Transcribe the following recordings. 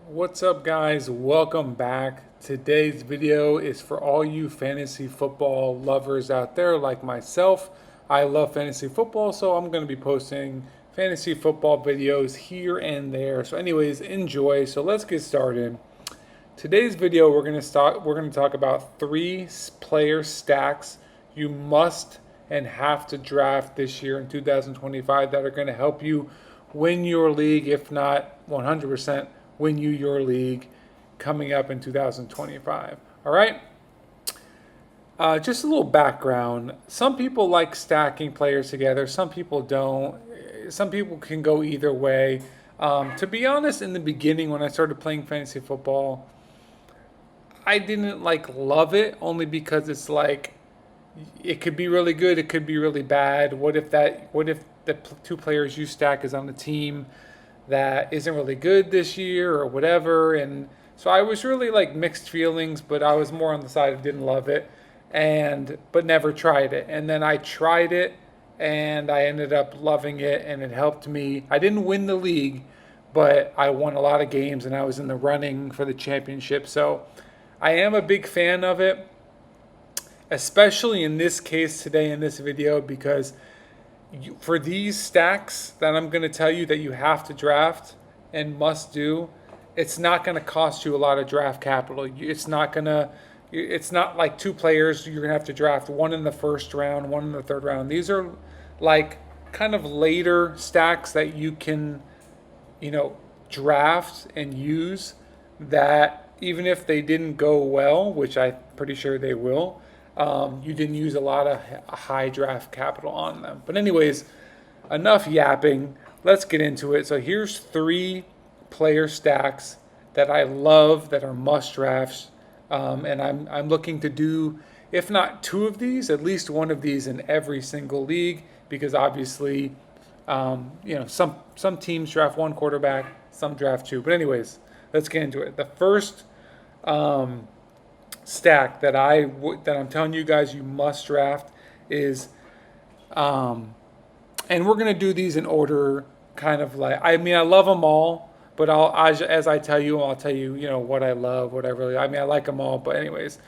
What's up, guys? Welcome back. Today's video is for all you fantasy football lovers out there like myself. I love fantasy football, so I'm going to be posting fantasy football videos here and there. So anyways, enjoy. So let's get started. Today's video we're going to talk about three player stacks you must and have to draft this year in 2025 that are going to help you win your league, if not 100% win you your league coming up in 2025. All right. Just a little background. Some people like stacking players together. Some people don't. Some people can go either way. To be honest, in the beginning when I started playing fantasy football, I didn't love it only because it's like it could be really good, it could be really bad. What if the two players you stack is on the team that isn't really good this year or whatever? And so I was really like mixed feelings, but I was more on the side of didn't love it and but never tried it. And then I tried it and I ended up loving it and it helped me. I didn't win the league, but I won a lot of games and I was in the running for the championship. So I am a big fan of it, especially in this case today in this video, because for these stacks that I'm going to tell you that you have to draft and must do, it's not going to cost you a lot of draft capital. It's not like two players you're going to have to draft, one in the first round, one in the third round. These are like kind of later stacks that you can, draft and use, that even if they didn't go well, which I'm pretty sure they will, you didn't use a lot of high draft capital on them. But anyways, enough yapping. Let's get into it. So here's three player stacks that I love that are must drafts, and I'm looking to do, if not two of these, at least one of these in every single league, because obviously, some teams draft one quarterback, some draft two. But anyways, let's get into it. The first stack that I'm telling you guys you must draft is, and we're gonna do these in order, kind of like, I love them all, but as I tell you, I'll tell you what I love, what I really, I like them all. But anyways,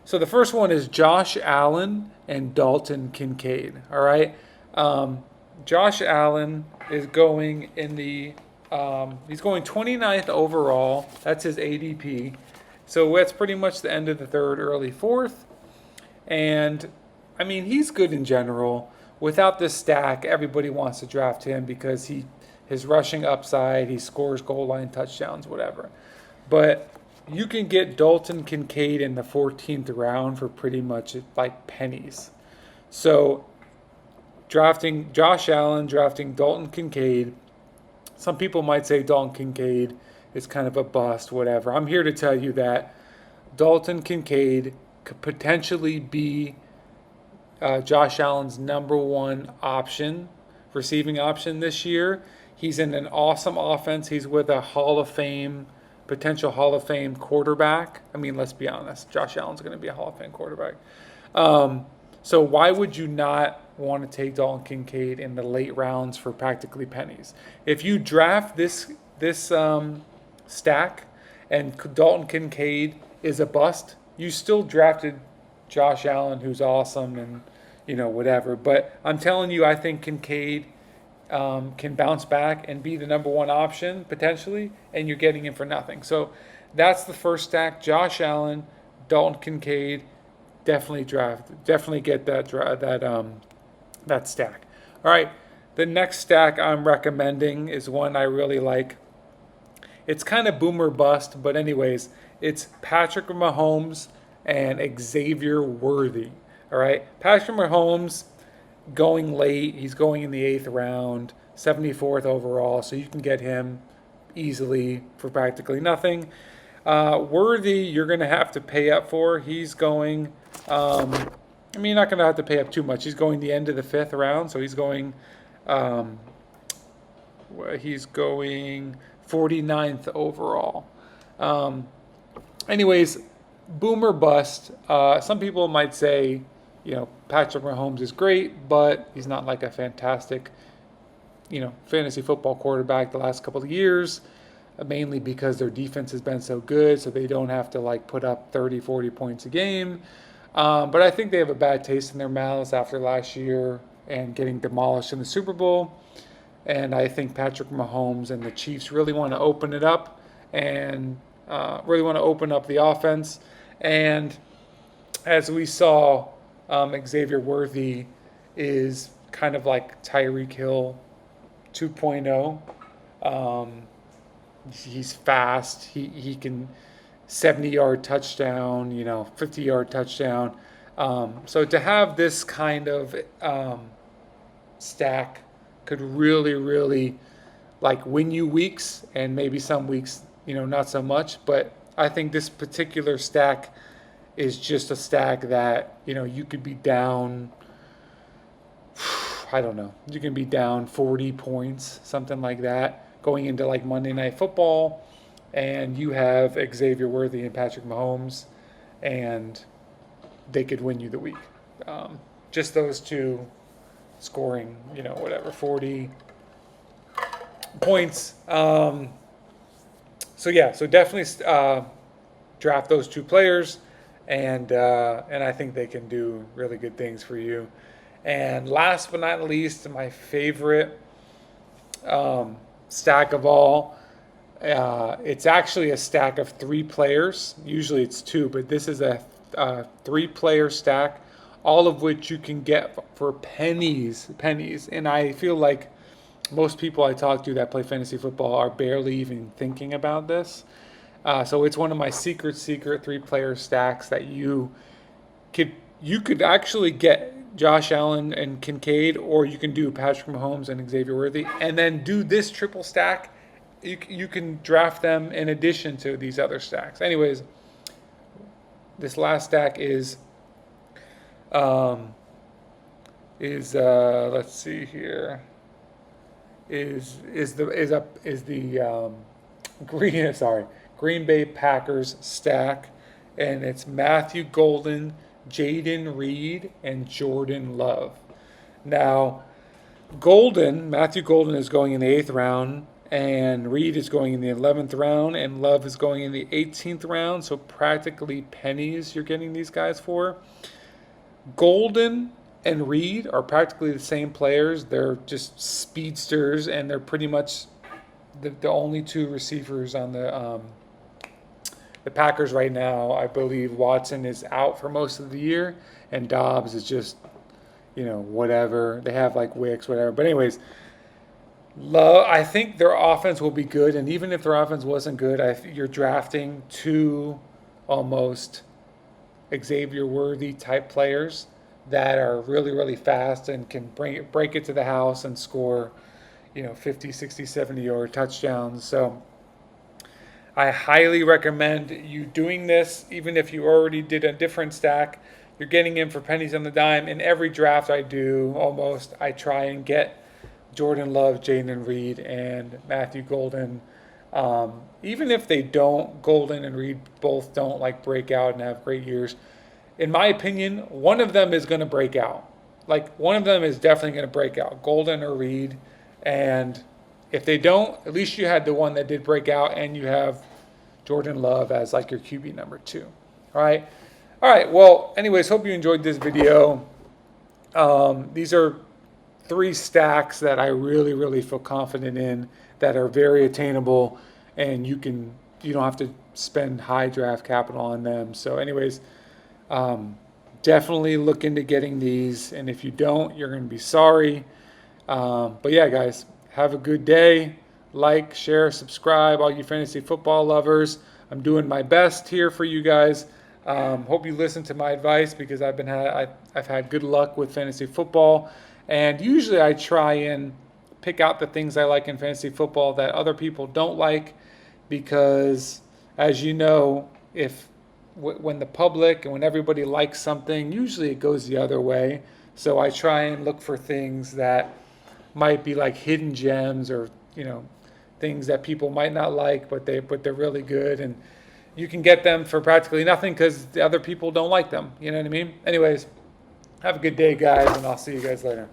so the first one is Josh Allen and Dalton Kincaid. All right. Josh Allen is going in the he's going 29th overall. That's his ADP. So that's pretty much the end of the third, early fourth. And he's good in general. Without this stack, everybody wants to draft him because his rushing upside, he scores goal line touchdowns, whatever. But you can get Dalton Kincaid in the 14th round for pretty much like pennies. So drafting Josh Allen, drafting Dalton Kincaid. Some people might say Dalton Kincaid is kind of a bust, whatever. I'm here to tell you that Dalton Kincaid could potentially be Josh Allen's number one receiving option this year. He's in an awesome offense. He's with a potential Hall of Fame quarterback. Let's be honest. Josh Allen's going to be a Hall of Fame quarterback. So why would you not want to take Dalton Kincaid in the late rounds for practically pennies? If you draft this stack and Dalton Kincaid is a bust, you still drafted Josh Allen, who's awesome, and whatever. But I'm telling you, I think Kincaid can bounce back and be the number one option potentially, and you're getting him for nothing. So that's the first stack: Josh Allen, Dalton Kincaid. Definitely get that stack. All right, the next stack I'm recommending is one I really like. It's kind of boomer bust, but anyways, it's Patrick Mahomes and Xavier Worthy. All right, Patrick Mahomes going late. He's going in the 8th round, 74th overall, so you can get him easily for practically nothing. Worthy, you're going to have to pay up for. He's going, you're not going to have to pay up too much. He's going the end of the 5th round, so he's going 49th overall. Anyways, boomer bust. Some people might say, Patrick Mahomes is great, but he's not like a fantastic, fantasy football quarterback the last couple of years. mainly because their defense has been so good, so they don't have to like put up 30, 40 points a game. But I think they have a bad taste in their mouths after last year and getting demolished in the Super Bowl. And I think Patrick Mahomes and the Chiefs really want to open it up and really want to open up the offense. And as we saw, Xavier Worthy is kind of like Tyreek Hill 2.0. He's fast. He can 70-yard touchdown, 50-yard touchdown. So to have this kind of stack could really, really like win you weeks, and maybe some weeks, not so much. But I think this particular stack is just a stack that, you could be down, I don't know, you can be down 40 points, something like that, going into like Monday Night Football, and you have Xavier Worthy and Patrick Mahomes, and they could win you the week. Just those two scoring, 40 points. So definitely draft those two players, and I think they can do really good things for you. And last but not least, my favorite stack of all, it's actually a stack of 3 players. Usually it's 2, but this is a 3-player stack, all of which you can get for pennies. And I feel like most people I talk to that play fantasy football are barely even thinking about this. So it's one of my secret 3-player stacks that you could actually get Josh Allen and Kincaid, or you can do Patrick Mahomes and Xavier Worthy, and then do this triple stack. You can draft them in addition to these other stacks. Anyways, this last stack is let's see here, is the Green Bay Packers stack, and it's Matthew Golden, Jaden Reed, and Jordan Love. Now, Matthew Golden is going in the 8th round, and Reed is going in the 11th round, and Love is going in the 18th round, so practically pennies you're getting these guys for. Golden and Reed are practically the same players. They're just speedsters, and they're pretty much the only 2 receivers on the Packers right now. I believe Watson is out for most of the year, and Dobbs is just, whatever. They have like Wicks, whatever. But anyways, I think their offense will be good, and even if their offense wasn't good, you're drafting 2 almost Xavier Worthy type players that are really, really fast and can break it to the house and score, 50, 60, 70-yard touchdowns. So I highly recommend you doing this, even if you already did a different stack. You're getting in for pennies on the dime. In every draft I do, almost, I try and get Jordan Love, Jaden Reed, and Matthew Golden. Even if they don't, Golden and Reed both don't like break out and have great years. In my opinion, one of them is going to break out. Like, one of them is definitely going to break out, Golden or Reed. And if they don't, at least you had the one that did break out, and you have Jordan Love as like your QB number 2. All right. Well, anyways, hope you enjoyed this video. These are 3 stacks that I really, really feel confident in, that are very attainable, and you don't have to spend high draft capital on them. So anyways, definitely look into getting these, and if you don't, you're going to be sorry. But yeah, guys, have a good day. Like, share, subscribe, all you fantasy football lovers. I'm doing my best here for you guys. Hope you listen to my advice, because I've had good luck with fantasy football. And usually I try and pick out the things I like in fantasy football that other people don't like, because, as you know, when the public and when everybody likes something, usually it goes the other way. So I try and look for things that might be like hidden gems, or things that people might not like, but they're really good, and you can get them for practically nothing because the other people don't like them. You know what I mean? Anyways, have a good day, guys, and I'll see you guys later.